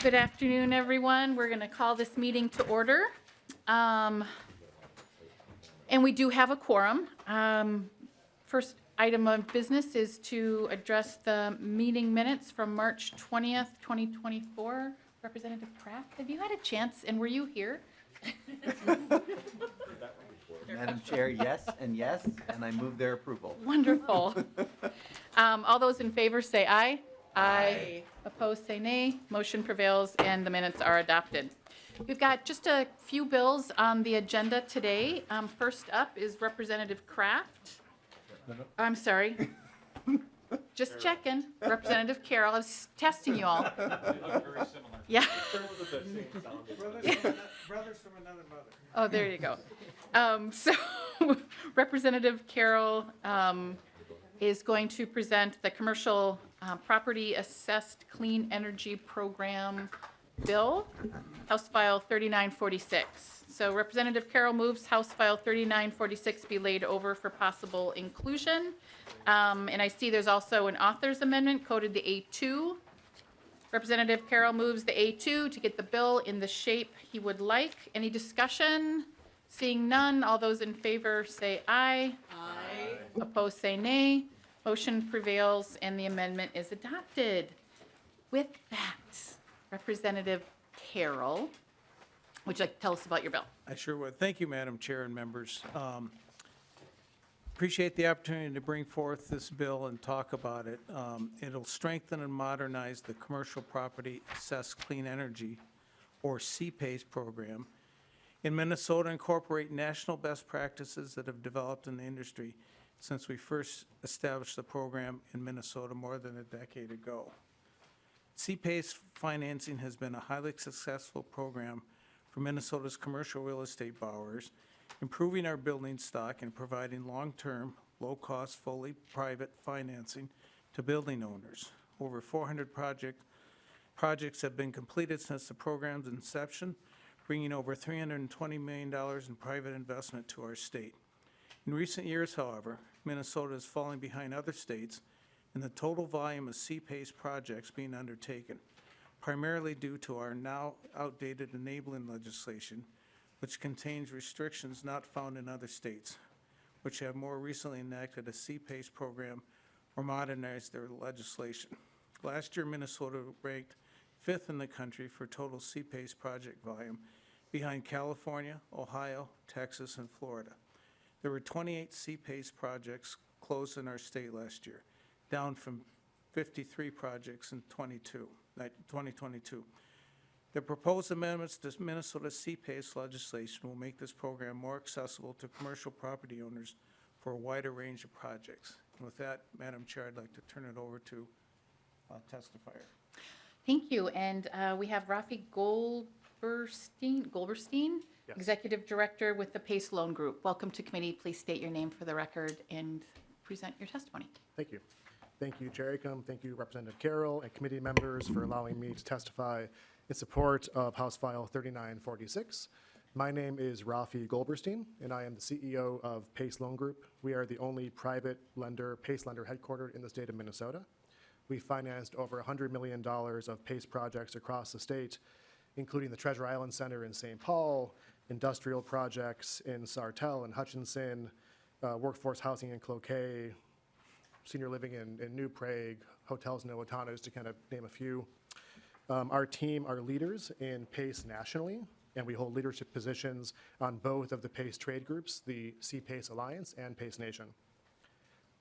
Good afternoon, everyone. We're going to call this meeting to order. And we do have a quorum. First item of business is to address the meeting minutes from March 20th, 2024. Representative Kraft, have you had a chance, and were you here? Madam Chair, yes, and I move their approval. Wonderful. All those in favor say aye. Aye. Opposed say nay. Motion prevails and the minutes are adopted. We've got just a few bills on the agenda today. First up is Representative Kraft. I'm sorry. Just checking. Representative Carroll. I was testing you all. Very similar. Yeah. Brothers from another mother. Oh, there you go. So Representative Carroll is going to present the Commercial Property Assessed Clean Energy Program Bill, House File 3946. So Representative Carroll moves House File 3946 be laid over for possible inclusion. And I see there's also an author's amendment coded the A2. Representative Carroll moves the A2 to get the bill in the shape he would like. Any discussion? Seeing none, all those in favor say aye. Aye. Opposed say nay. Motion prevails and the amendment is adopted. With that, Representative Carroll, would you like to tell us about your bill? I sure would. Thank you, Madam Chair and members. Appreciate the opportunity to bring forth this bill and talk about it. It'll strengthen and modernize the Commercial Property Assessed Clean Energy, or CPACE program, in Minnesota, incorporate national best practices that have developed in the industry since we first established the program in Minnesota more than a decade ago. CPACE financing has been a highly successful program for Minnesota's commercial real estate borrowers, improving our building stock and providing long-term, low-cost, fully private financing to building owners. Over 400 projects have been completed since the program's inception, bringing over $320 million in private investment to our state. In recent years, however, Minnesota is falling behind other states in the total volume of CPACE projects being undertaken, primarily due to our now outdated enabling legislation, which contains restrictions not found in other states, which have more recently enacted a CPACE program or modernized their legislation. Last year, Minnesota ranked 5th in the country for total CPACE project volume, behind California, Ohio, Texas, and Florida. There were 28 CPACE projects closed in our state last year, down from 53 projects in 2022. The proposed amendments to Minnesota CPACE legislation will make this program more accessible to commercial property owners for a wider range of projects. And with that, Madam Chair, I'd like to turn it over to testifier. Thank you. And we have Rafi Goldberstein, Yes. Executive Director with the PACE Loan Group. Welcome to committee. Please state your name for the record and present your testimony. Thank you. Thank you, Chair Acomb. Thank you, Representative Carroll and committee members for allowing me to testify in support of House File 3946. My name is Rafi Goldberstein, and I am the CEO of PACE Loan Group. We are the only private lender, PACE lender headquartered in the state of Minnesota. We financed over $100 million of PACE projects across the state, including the Treasure Island Center in St. Paul, industrial projects in Sartell and Hutchinson, workforce housing in Cloquet, senior living in New Prague, hotels in Owatonna, just to kind of name a few. Our team are leaders in PACE nationally, and we hold leadership positions on both of the PACE trade groups, the CPACE Alliance and PACE Nation.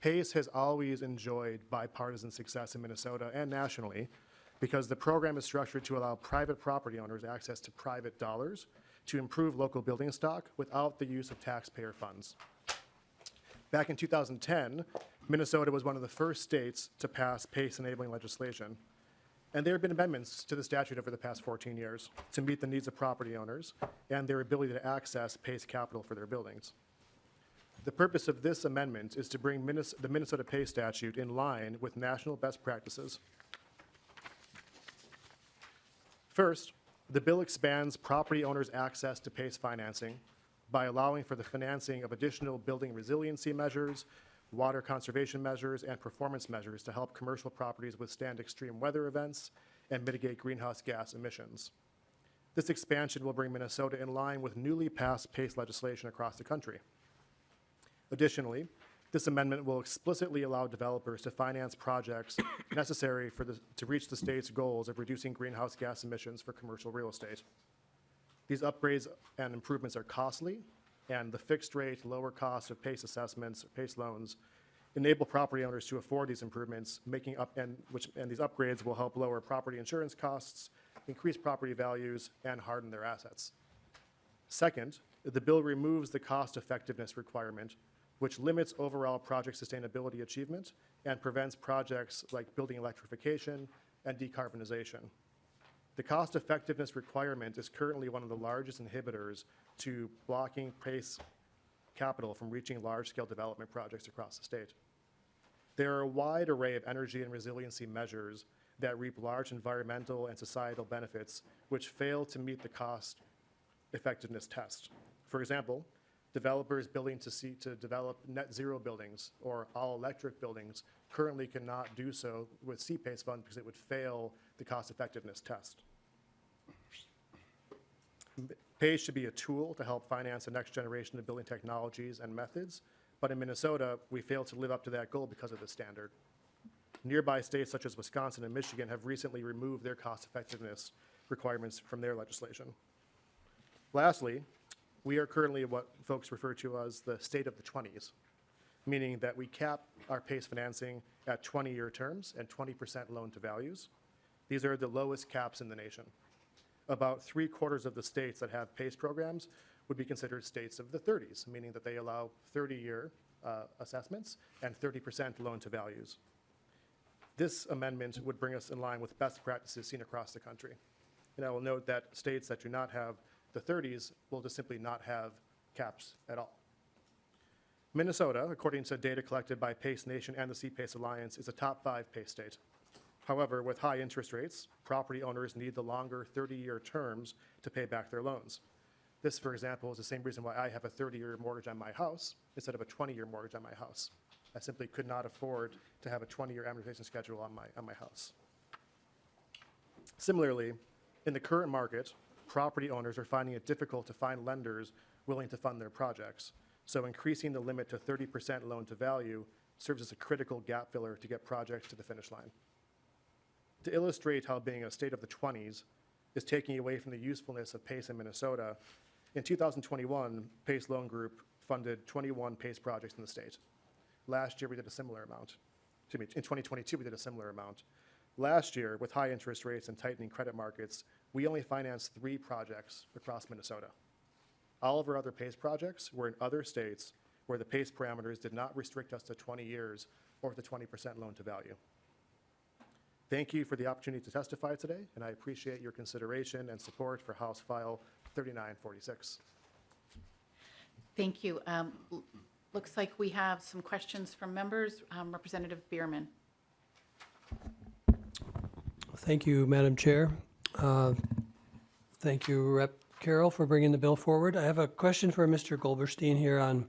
PACE has always enjoyed bipartisan success in Minnesota and nationally because the program is structured to allow private property owners access to private dollars to improve local building stock without the use of taxpayer funds. Back in 2010, Minnesota was one of the first states to pass PACE enabling legislation. And there have been amendments to the statute over the past 14 years to meet the needs of property owners and their ability to access PACE capital for their buildings. The purpose of this amendment is to bring the Minnesota PACE statute in line with national best practices. First, the bill expands property owners' access to PACE financing by allowing for the financing of additional building resiliency measures, water conservation measures, and performance measures to help commercial properties withstand extreme weather events and mitigate greenhouse gas emissions. This expansion will bring Minnesota in line with newly passed PACE legislation across the country. Additionally, this amendment will explicitly allow developers to finance projects necessary to reach the state's goals of reducing greenhouse gas emissions for commercial real estate. These upgrades and improvements are costly, and the fixed rate, lower cost of PACE assessments, PACE loans, enable property owners to afford these improvements, and these upgrades will help lower property insurance costs, increase property values, and harden their assets. Second, the bill removes the cost effectiveness requirement, which limits overall project sustainability achievement and prevents projects like building electrification and decarbonization. The cost effectiveness requirement is currently one of the largest inhibitors to blocking PACE capital from reaching large-scale development projects across the state. There are a wide array of energy and resiliency measures that reap large environmental and societal benefits which fail to meet the cost effectiveness test. For example, developers building to develop net zero buildings or all-electric buildings currently cannot do so with CPACE funds because it would fail the cost effectiveness test. PACE should be a tool to help finance the next generation of building technologies and methods, but in Minnesota, we fail to live up to that goal because of the standard. Nearby states such as Wisconsin and Michigan have recently removed their cost effectiveness requirements from their legislation. Lastly, we are currently what folks refer to as the state of the 20s, meaning that we cap our PACE financing at 20-year terms and 20% loan to values. These are the lowest caps in the nation. About 3/4 of the states that have PACE programs would be considered states of the 30s, meaning that they allow 30-year assessments and 30% loan to values. This amendment would bring us in line with best practices seen across the country. And I will note that states that do not have the 30s will just simply not have caps at all. Minnesota, according to data collected by PACE Nation and the CPACE Alliance, is a top 5 PACE state. However, with high interest rates, property owners need the longer 30-year terms to pay back their loans. This, for example, is the same reason why I have a 30-year mortgage on my house instead of a 20-year mortgage on my house. I simply could not afford to have a 20-year amortization schedule on my house. Similarly, in the current market, property owners are finding it difficult to find lenders willing to fund their projects. So increasing the limit to 30% loan to value serves as a critical gap filler to get projects to the finish line. To illustrate how being a state of the 20s is taking away from the usefulness of PACE in Minnesota, in 2021, PACE Loan Group funded 21 PACE projects in the state. Last year, we did a similar amount. In 2022, we did a similar amount. Last year, with high interest rates and tightening credit markets, we only financed 3 projects across Minnesota. All of our other PACE projects were in other states where the PACE parameters did not restrict us to 20 years or the 20% loan to value. Thank you for the opportunity to testify today, and I appreciate your consideration and support for House File 3946. Thank you. Looks like we have some questions from members. Representative Bierman. Thank you, Madam Chair. Thank you, Rep. Carroll, for bringing the bill forward. I have a question for Mr. Goldberstein here on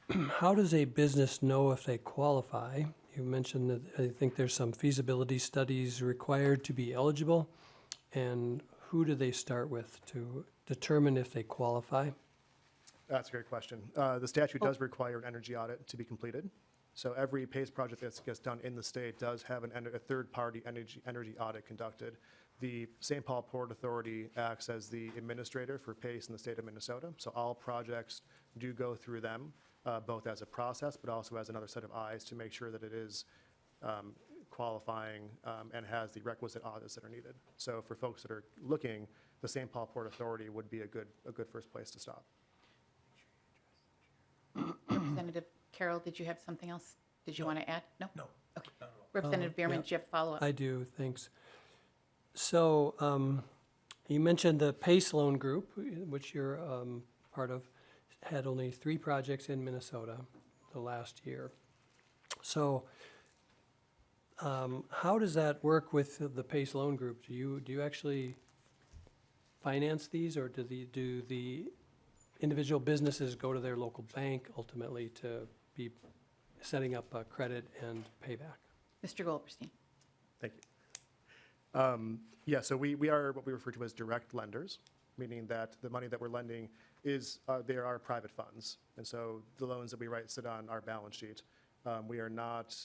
how does a business know if they qualify? You mentioned that I think there's some feasibility studies required to be eligible, and who do they start with to determine if they qualify? That's a great question. The statute does require an energy audit to be completed. So every PACE project that gets done in the state does have a third-party energy audit conducted. The St. Paul Port Authority acts as the administrator for PACE in the state of Minnesota. So all projects do go through them, both as a process, but also as another set of eyes to make sure that it is qualifying and has the requisite audits that are needed. So for folks that are looking, the St. Paul Port Authority would be a good first place to stop. Representative Carroll, did you have something else? Did you want to add? No? No. Okay. Representative Bierman, yeah. do you have follow-up? I do, thanks. So you mentioned the PACE Loan Group, which you're part of, had only 3 projects in Minnesota the last year. So how does that work with the PACE Loan Group? Do you actually finance these, or do the individual businesses go to their local bank ultimately to be setting up a credit and payback? Mr. Goldberstein. Thank you. Yeah, so we are what we refer to as direct lenders, meaning that the money that we're lending is, they are private funds. And so the loans that we write sit on our balance sheet. We are not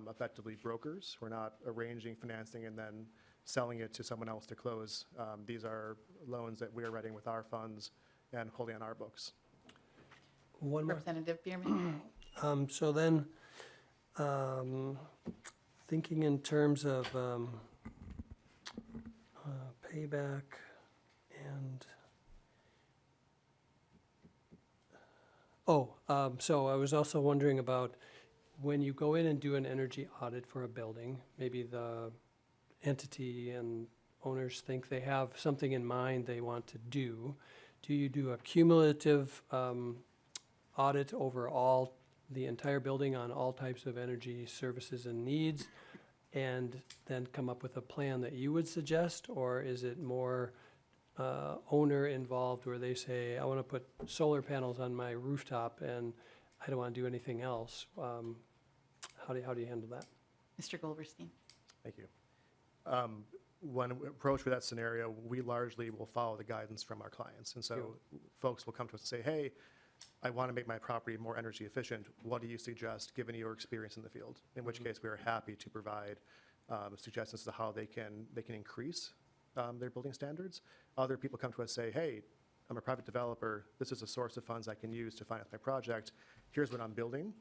effectively brokers. We're not arranging financing and then selling it to someone else to close. These are loans that we are writing with our funds and holding on our books. One more. Representative Bierman? So then, thinking in terms of payback and, so I was also wondering about when you go in and do an energy audit for a building, maybe the entity and owners think they have something in mind they want to do. Do you do a cumulative audit over all, the entire building on all types of energy services and needs, and then come up with a plan that you would suggest? Or is it more owner involved where they say, I want to put solar panels on my rooftop and I don't want to do anything else? How do you handle that? Mr. Goldberstein? Thank you. When we approach for that scenario, we largely will follow the guidance from our clients. And so folks will come to us and say, hey, I want to make my property more energy efficient. What do you suggest, given your experience in the field? In which case, we are happy to provide suggestions to how they can increase their building standards. Other people come to us and say, hey, I'm a private developer. This is a source of funds I can use to finance my project. Here's what I'm building.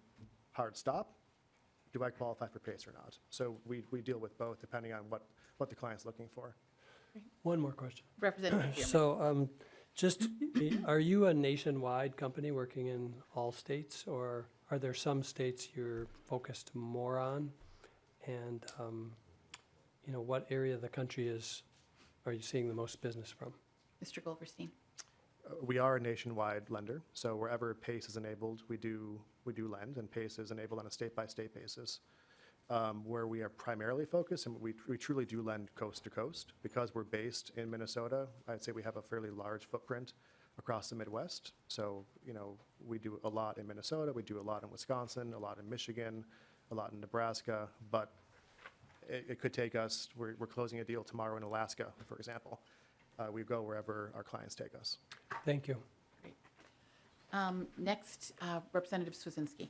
Hard stop. Do I qualify for PACE or not? So we deal with both depending on what the client's looking for. One more question. Representative Bierman? So, are you a nationwide company working in all states, or are there some states you're focused more on? And, what area of the country are you seeing the most business from? Mr. Goldberstein? We are a nationwide lender, so wherever PACE is enabled, we do lend, and PACE is enabled on a state-by-state basis. Where we are primarily focused, and we truly do lend coast to coast, because we're based in Minnesota. I'd say we have a fairly large footprint across the Midwest. So, we do a lot in Minnesota, we do a lot in Wisconsin, a lot in Michigan, a lot in Nebraska, but it could take us, we're closing a deal tomorrow in Alaska, for example. We go wherever our clients take us. Thank you. Great. Next, Representative Swazinski.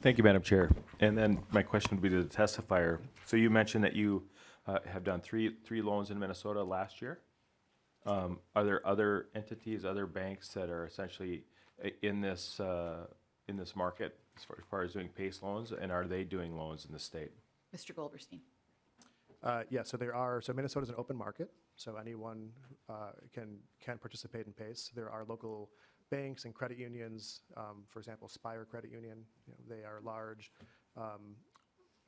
Thank you, Madam Chair. And then my question would be to the testifier. So you mentioned that you have done three loans in Minnesota last year. Are there other entities, other banks that are essentially in this market as far as doing PACE loans, and are they doing loans in the state? Mr. Goldberstein? Yeah, so there are, so Minnesota is an open market, so anyone can participate in PACE. There are local banks and credit unions, for example, Spire Credit Union, they are large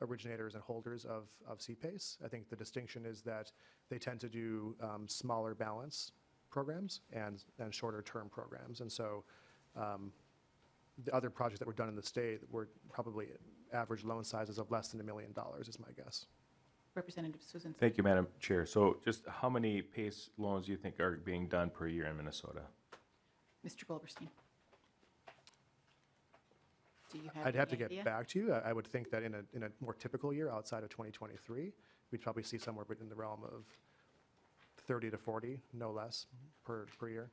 originators and holders of CPACE. I think the distinction is that they tend to do smaller balance programs and shorter term programs. And so the other projects that were done in the state were probably average loan sizes of less than $1 million is my guess. Representative Swazinski? Thank you, Madam Chair. So just how many PACE loans do you think are being done per year in Minnesota? Mr. Goldberstein? Do you have I'd have to any get idea? back to you. I would think that in a more typical year outside of 2023, we'd probably see somewhere in the realm of 30 to 40, no less, per year.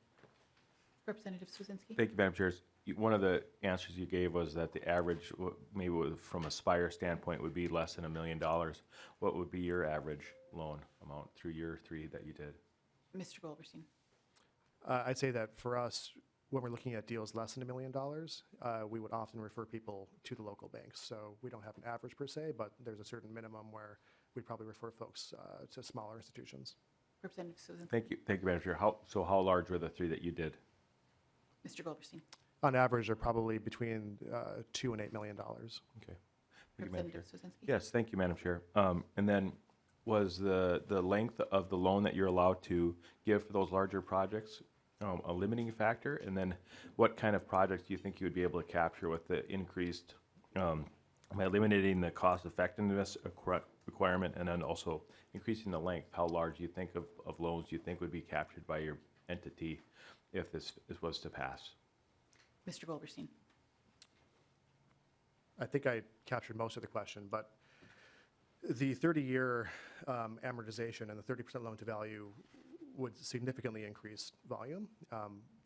Representative Swazinski? Thank you, Madam Chair. One of the answers you gave was that the average, maybe from a Spire standpoint, would be less than $1 million. What would be your average loan amount through year three that you did? Mr. Goldberstein? I'd say that for us, when we're looking at deals less than $1 million, we would often refer people to the local banks. So we don't have an average per se, but there's a certain minimum where we'd probably refer folks to smaller institutions. Representative Swazinski? Thank you, Madam Chair. How large were the three that you did? Mr. Goldberstein? On average, they're probably between $2 and $8 million. Okay. Thank you, Madam Chair. Representative Swazinski? Yes, thank you, Madam Chair. And then was the length of the loan that you're allowed to give for those larger projects a limiting factor? And then what kind of projects do you think you would be able to capture with the increased, by eliminating the cost effectiveness requirement and then also increasing the length? How large do you think of loans do you think would be captured by your entity if this was to pass? Mr. Goldberstein? I think I captured most of the question, but The 30-year amortization and the 30% loan to value would significantly increase volume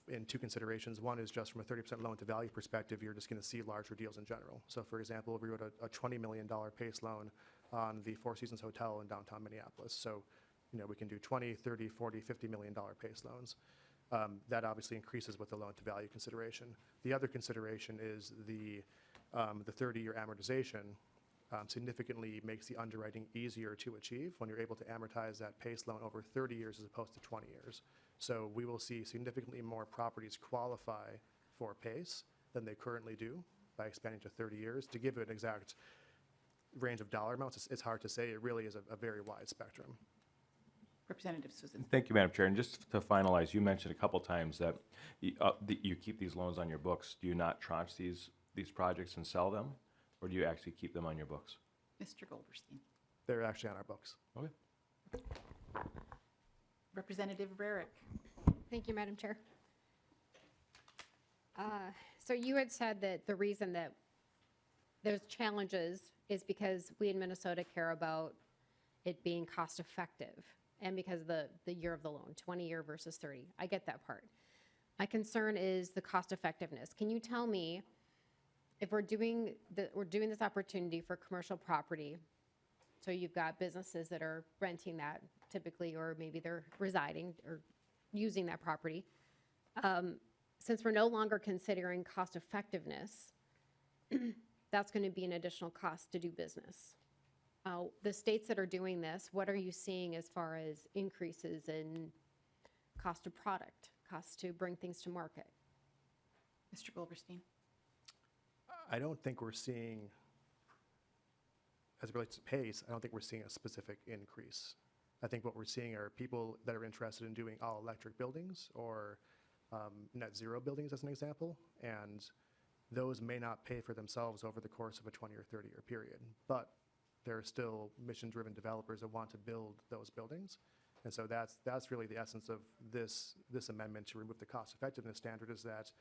in two considerations. One is just from a 30% loan to value perspective, you're just going to see larger deals in general. So for example, we wrote a $20 million PACE loan on the Four Seasons Hotel in downtown Minneapolis. So, we can do 20, 30, 40, $50 million PACE loans. That obviously increases with the loan to value consideration. The other consideration is the 30-year amortization significantly makes the underwriting easier to achieve when you're able to amortize that PACE loan over 30 years as opposed to 20 years. So we will see significantly more properties qualify for PACE than they currently do by expanding to 30 years. To give an exact range of dollar amounts, it's hard to say. It really is a very wide spectrum. Representative Susan. Thank you, Madam Chair. And just to finalize, you mentioned a couple times that you keep these loans on your books. Do you not tranche these projects and sell them? Or do you actually keep them on your books? Mr. Goldberstein. They're actually on our books. Okay. Representative Rarick. Thank you, Madam Chair. So you had said that the reason that there's challenges is because we in Minnesota care about it being cost effective and because the year of the loan, 20-year versus 30. I get that part. My concern is the cost effectiveness. Can you tell me if we're doing this opportunity for commercial property, so you've got businesses that are renting that typically, or maybe they're residing or using that property. Since we're no longer considering cost effectiveness, that's going to be an additional cost to do business. The states that are doing this, what are you seeing as far as increases in cost of product, cost to bring things to market? Mr. Goldberstein. I don't think we're seeing, as it relates to PACE, I don't think we're seeing a specific increase. I think what we're seeing are people that are interested in doing all-electric buildings or net zero buildings, as an example, and those may not pay for themselves over the course of a 20 or 30-year period, but there are still mission-driven developers that want to build those buildings. And so that's really the essence of this amendment to remove the cost-effectiveness standard, is that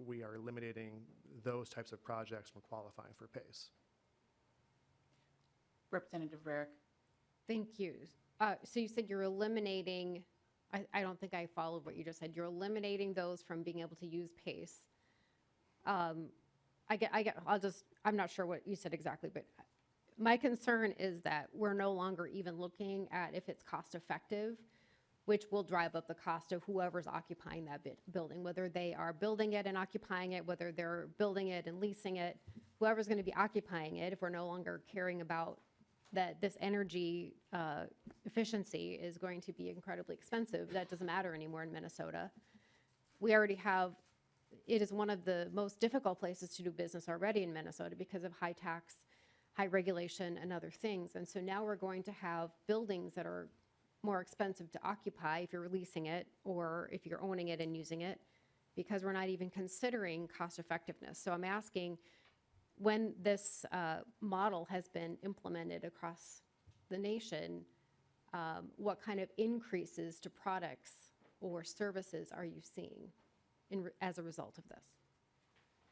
we are eliminating those types of projects from qualifying for PACE. Representative Rarick. Thank you. So you said you're eliminating, I don't think I followed what you just said. You're eliminating those from being able to use PACE. I'm not sure what you said exactly, but my concern is that we're no longer even looking at if it's cost effective, which will drive up the cost of whoever's occupying that building, whether they are building it and occupying it, whether they're building it and leasing it, whoever's going to be occupying it, if we're no longer caring about that this energy efficiency is going to be incredibly expensive. That doesn't matter anymore in Minnesota. We already have, it is one of the most difficult places to do business already in Minnesota because of high tax, high regulation, and other things. And so now we're going to have buildings that are more expensive to occupy if you're leasing it or if you're owning it and using it, because we're not even considering cost effectiveness. So I'm asking, when this model has been implemented across the nation, what kind of increases to products or services are you seeing as a result of this?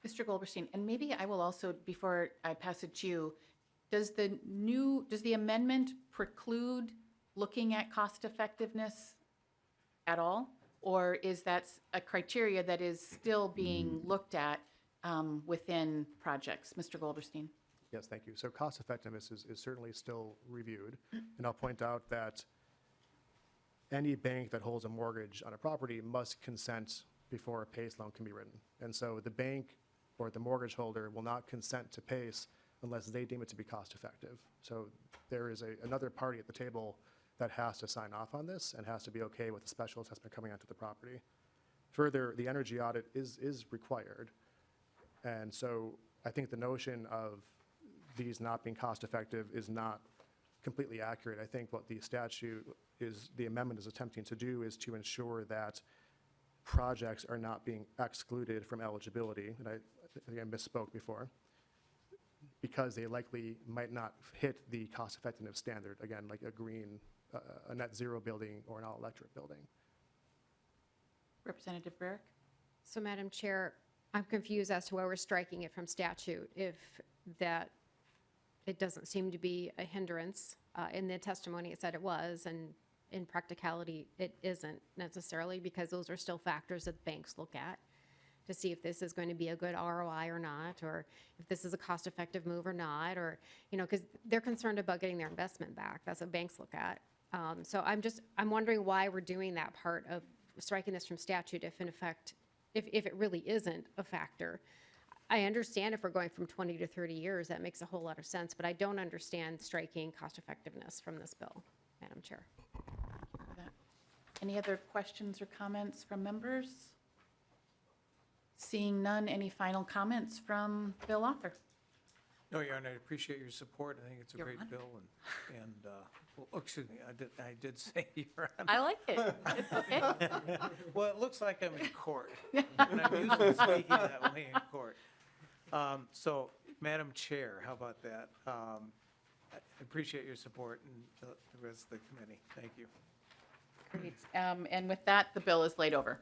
Mr. Goldberstein, and maybe I will also, before I pass it to you, does the amendment preclude looking at cost effectiveness at all? Or is that a criteria that is still being looked at within projects? Mr. Goldberstein. Yes, thank you. So cost effectiveness is certainly still reviewed. And I'll point out that any bank that holds a mortgage on a property must consent before a PACE loan can be written. And so the bank or the mortgage holder will not consent to PACE unless they deem it to be cost effective. So there is another party at the table that has to sign off on this and has to be okay with the special assessment coming onto the property. Further, the energy audit is required. And so I think the notion of these not being cost effective is not completely accurate. I think what the statute is, the amendment is attempting to do, is to ensure that projects are not being excluded from eligibility. And I think I misspoke before, because they likely might not hit the cost effectiveness standard, again, like a green, a net zero building or an all electric building. Representative Rarick. So Madam Chair, I'm confused as to why we're striking it from statute if it doesn't seem to be a hindrance. In the testimony, it said it was, and in practicality, it isn't necessarily, because those are still factors that banks look at to see if this is going to be a good ROI or not, or if this is a cost-effective move or not, or, because they're concerned about getting their investment back. That's what banks look at. So I'm wondering why we're doing that part of striking this from statute if in effect, if it really isn't a factor. I understand if we're going from 20 to 30 years, that makes a whole lot of sense, but I don't understand striking cost effectiveness from this bill, Madam Chair. Any other questions or comments from members? Seeing none, any final comments from bill author? No, Your Honor, I appreciate your support. I think it's a Your great Honor. bill, and, well, excuse me, I did say Your Honor. I like it. It's okay. Well, it looks like I'm in court, and I'm usually speaking that way in court. So, Madam Chair, how about that? I appreciate your support and the rest of the committee. Thank you. Great. And with that, the bill is laid over.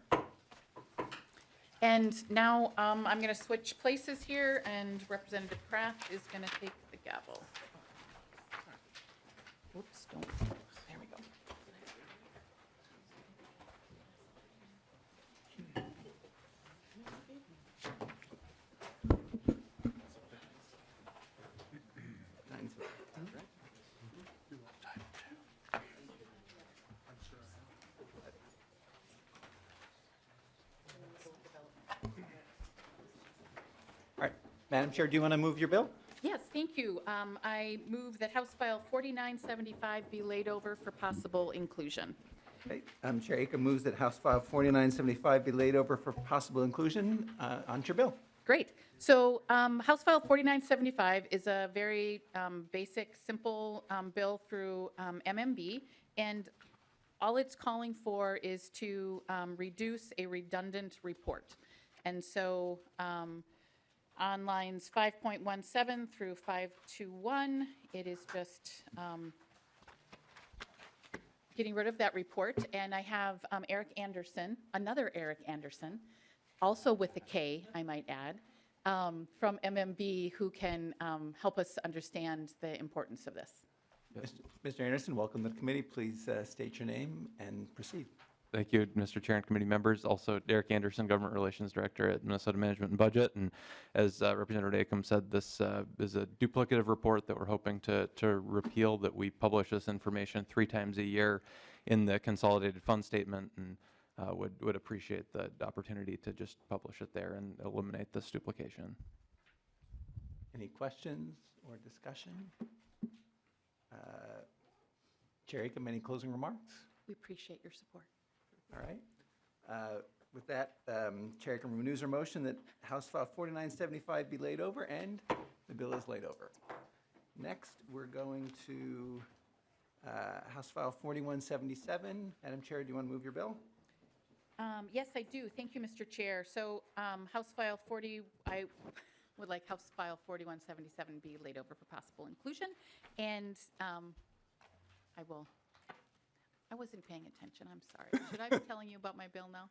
And now I'm going to switch places here, and Representative Kraft is going to take the gavel. Whoops, don't. There we go. All right, Madam Chair, do you want to move your bill? Yes, thank you. I move that House File 4975 be laid over for possible inclusion. Okay, Chair Acomb moves that House File 4975 be laid over for possible inclusion onto your bill. Great. So House File 4975 is a very basic, simple bill through MMB, and all it's calling for is to reduce a redundant report. And so on lines 5.17 through 521, it is just getting rid of that report. And I have Eric Anderson, another Eric Anderson, also with a K, I might add, from MMB, who can help us understand the importance of this. Mr. Anderson, welcome to the committee. Please state your name and proceed. Thank you, Mr. Chair and committee members. Also, Derek Anderson, Government Relations Director at Minnesota Management and Budget. And as Representative Acomb said, this is a duplicative report that we're hoping to repeal, that we publish this information 3 times a year in the consolidated fund statement, and would appreciate the opportunity to just publish it there and eliminate this duplication. Any questions or discussion? Chair Acomb, any closing remarks? We appreciate your support. All right. With that, Chair Acomb renews her motion that House File 4975 be laid over, and the bill is laid over. Next, we're going to House File 4177. Madam Chair, do you want to move your bill? Yes, I do. Thank you, Mr. Chair. So House File 40, I would like House File 4177 be laid over for possible inclusion. And I wasn't paying attention. I'm sorry. Should I be telling you about my bill now?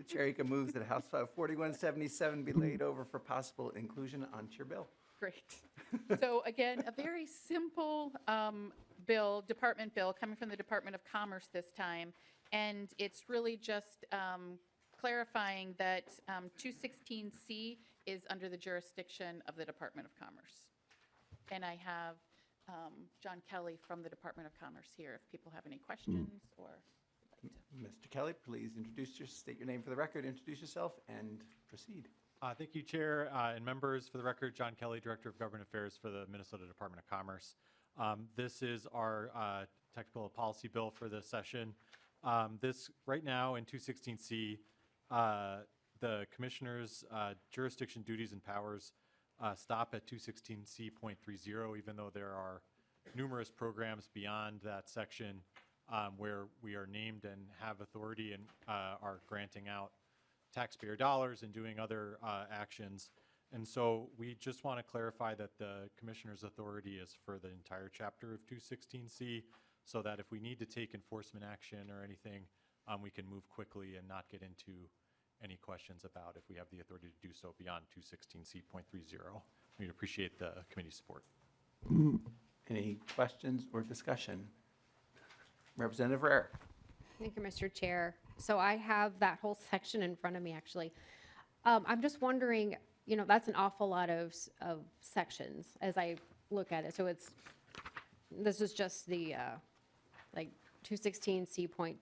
Chair Acomb moves that House File 4177 be laid over for possible inclusion onto your bill. Great. So again, a very simple bill, department bill, coming from the Department of Commerce this time. And it's really just clarifying that 216C is under the jurisdiction of the Department of Commerce. And I have John Kelly from the Department of Commerce here if people have any questions or would like to. Mr. Kelly, please state your name for the record, introduce yourself, and proceed. Thank you, Chair and members. For the record, John Kelly, Director of Government Affairs for the Minnesota Department of Commerce. This is our technical policy bill for this session. This, right now in 216C, the Commissioner's jurisdiction, duties, and powers stop at 216C.30, even though there are numerous programs beyond that section where we are named and have authority and are granting out taxpayer dollars and doing other actions. And so we just want to clarify that the Commissioner's authority is for the entire chapter of 216C, so that if we need to take enforcement action or anything, we can move quickly and not get into any questions about if we have the authority to do so beyond 216C.30. we'd appreciate the committee support. Any questions or discussion? Representative Rarick. Thank you, Mr. Chair. So I have that whole section in front of me, actually. I'm just wondering, that's an awful lot of sections as I look at it. So this is just the, like 216C.10,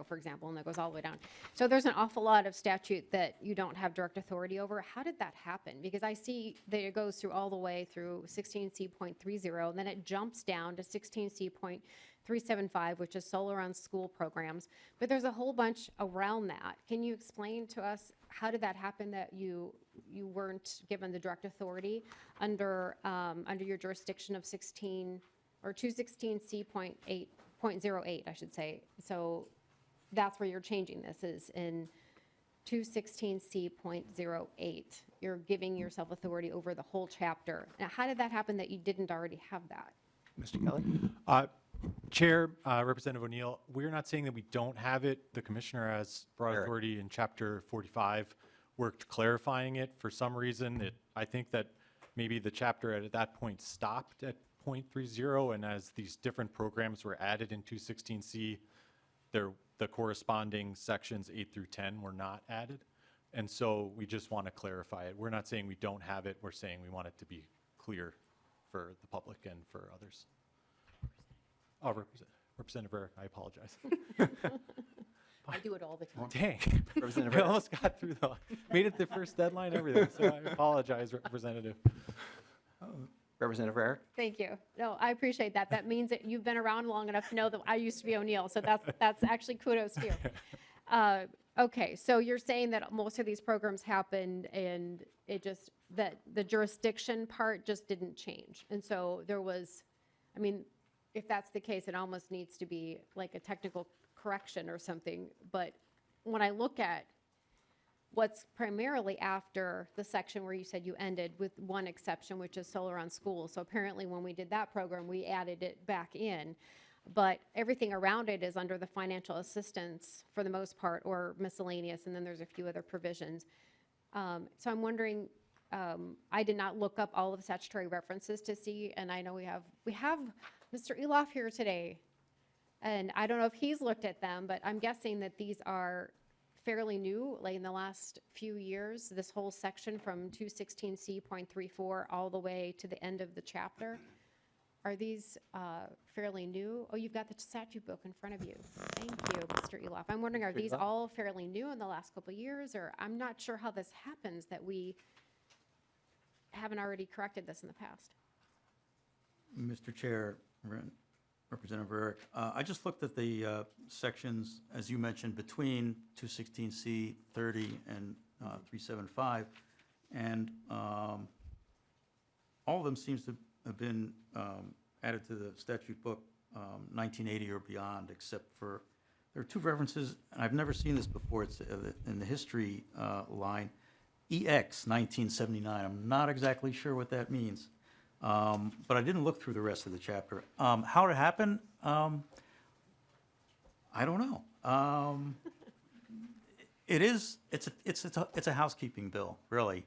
for example, and that goes all the way down. So there's an awful lot of statute that you don't have direct authority over. How did that happen? Because I see that it goes through all the way through 16C.30, and then it jumps down to 16C.375, which is solar on school programs. But there's a whole bunch around that. Can you explain to us how did that happen that you weren't given the direct authority under your jurisdiction of 216C.08, I should say. So that's where you're changing this, is in 216C.08. You're giving yourself authority over the whole chapter. Now, how did that happen that you didn't already have that? Mr. Kelly? Chair, Representative O'Neill, we're not saying that we don't have it. The commissioner has broad Eric. authority in Chapter 45, worked clarifying it. For some reason, I think that maybe the chapter at that point stopped at .30, and as these different programs were added in 216C, the corresponding sections 8 through 10 were not added. And so we just want to clarify it. We're not saying we don't have it. We're saying we want it to be clear for the public and for others. Oh, Representative Rarick, I apologize. I do it all the time. Dang. Representative I Rarick. almost got through made it the first deadline, everything. So I apologize, Representative. Representative Rarick? Thank you. No, I appreciate that. That means that you've been around long enough to know that I used to be O'Neill. So that's actually kudos to you. Okay, so you're saying that most of these programs happened and it just, that the jurisdiction part just didn't change. And so there was, I mean, if that's the case, it almost needs to be like a technical correction or something. But when I look at what's primarily after the section where you said you ended, with one exception, which is solar on schools. So apparently when we did that program, we added it back in. But everything around it is under the financial assistance for the most part, or miscellaneous, and then there's a few other provisions. So I'm wondering, I did not look up all of the statutory references to see, and I know we have Mr. Eloff here today, and I don't know if he's looked at them, but I'm guessing that these are fairly new, like in the last few years, this whole section from 216C.34 all the way to the end of the chapter. Are these fairly new? Oh, you've got the statute book in front of you. Thank you, Mr. Eloff. I'm wondering, are these all fairly new in the last couple of years, or I'm not sure how this happens that we haven't already corrected this in the past. Mr. Chair, Representative Rarick, I just looked at the sections, as you mentioned, between 216C 30 and 375, and all of them seems to have been added to the statute book 1980 or beyond, except for, there are two references, and I've never seen this before. It's in the history line, EX 1979. I'm not exactly sure what that means. But I didn't look through the rest of the chapter. How it happened, I don't know. It's a housekeeping bill, really,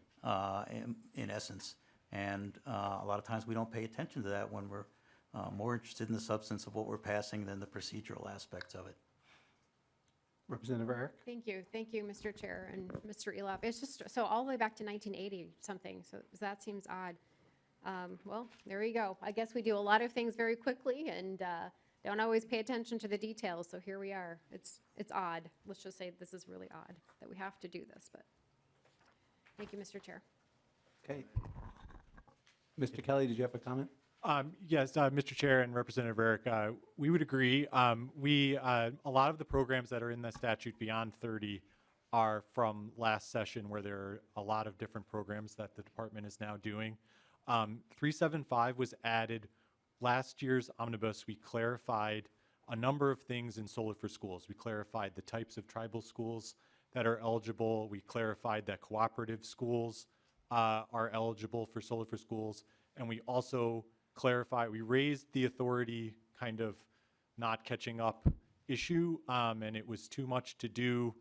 in essence. And a lot of times we don't pay attention to that when we're more interested in the substance of what we're passing than the procedural aspects of it. Representative Rarick? Thank you, Mr. Chair and Mr. Eloff. It's just, so all the way back to 1980 something, so that seems odd. Well, there you go. I guess we do a lot of things very quickly and don't always pay attention to the details, so here we are. It's odd. Let's just say this is really odd that we have to do this, but thank you, Mr. Chair. Okay. Mr. Kelly, did you have a comment? Yes, Mr. Chair and Representative Rarick, we would agree. A lot of the programs that are in the statute beyond 30 are from last session, where there are a lot of different programs that the department is now doing. 375 was added last year's omnibus. We clarified a number of things in Solar for Schools. We clarified the types of tribal schools that are eligible. We clarified that cooperative schools are eligible for Solar for Schools. And we also clarified, we raised the authority kind of not catching up issue, and it was too much to do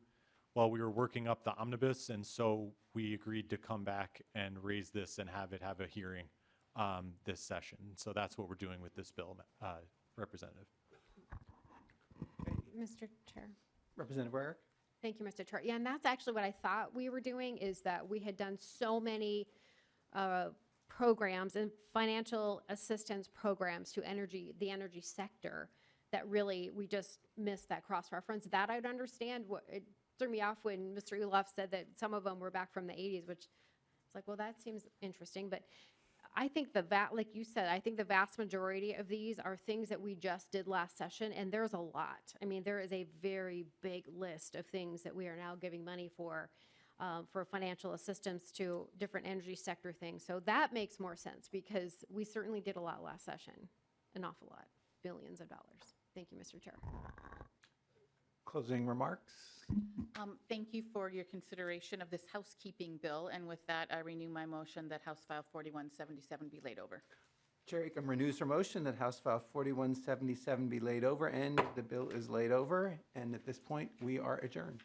well, we were working up the omnibus, and so we agreed to come back and raise this and have a hearing this session. So that's what we're doing with this bill, Representative. Mr. Chair. Representative Warwick? Thank you, Mr. Chair. Yeah, and that's actually what I thought we were doing, is that we had done so many programs and financial assistance programs to the energy sector, that really we just missed that cross-reference. That I'd understand. It threw me off when Mr. Ulof said that some of them were back from the 80s, which it's like, well, that seems interesting. But I think like you said, I think the vast majority of these are things that we just did last session, and there's a lot. I mean, there is a very big list of things that we are now giving money for financial assistance to different energy sector things. So that makes more sense, because we certainly did a lot last session, an awful lot, billions of dollars. Thank you, Mr. Chair. Closing remarks? Thank you for your consideration of this housekeeping bill, and with that, I renew my motion that House File 4177 be laid over. Chair Acomb renews her motion that House File 4177 be laid over, and the bill is laid over. And at this point, we are adjourned.